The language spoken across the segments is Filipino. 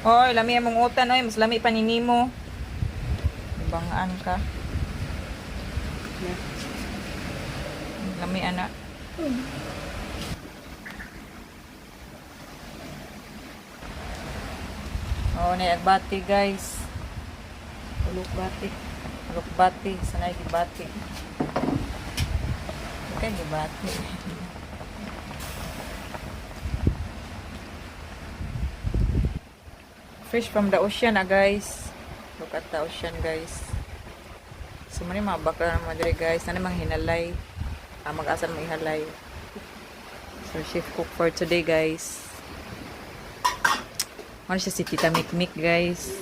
Hoy, lami among utan oy, mas lami pa ni nimo. Bangaan ka. Lami ana. Oh, ni agbati guys. Tulog bati. Lukbati, sanay gibati. Okay, gibati. Fish from the ocean guys. Look at the ocean guys. So mani mga bakla naman diri guys. Sana mang hinalay. Mag-asan mo ihalay. So chef cook for today guys. Ano siya si Tita Mikmik guys.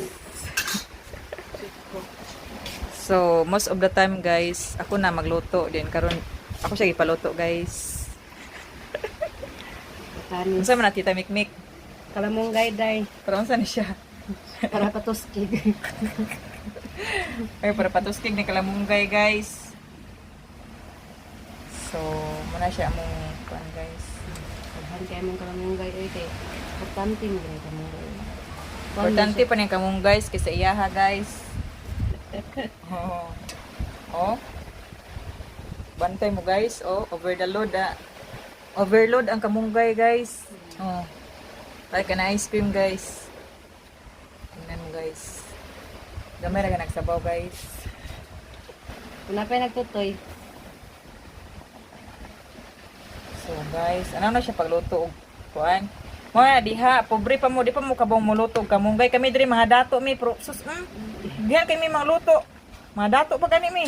So most of the time guys, ako na magluto din karon ako siya gipaluto guys. Tanis. Unsa man na Tita Mikmik? Kalamunggay day. Pero unsa ni siya? Para patuskig. Ay para patuskig ni kalamunggay guys. So muna siya among kuan guys. Paghan kay mong kalamunggay ay kay importante mo kay kalamunggay. Importante pa ning kamunggay kaysa iyaha guys. Oh. Oh. Bantay mo guys. Oh, over the load ah. Overload ang kamunggay guys. Oh. Like an ice cream guys. Tingnan mo guys. Gamay ra ka nagsabaw guys. Wala pa nagtutoy. So guys, ano na siya pagluto og kuan? Mo na diha, pobre pa mo, di pa mo kabong muluto og kamunggay kami diri mga dato mi pro sus. Diha kay mi mangluto. Mga dato pa gani mi.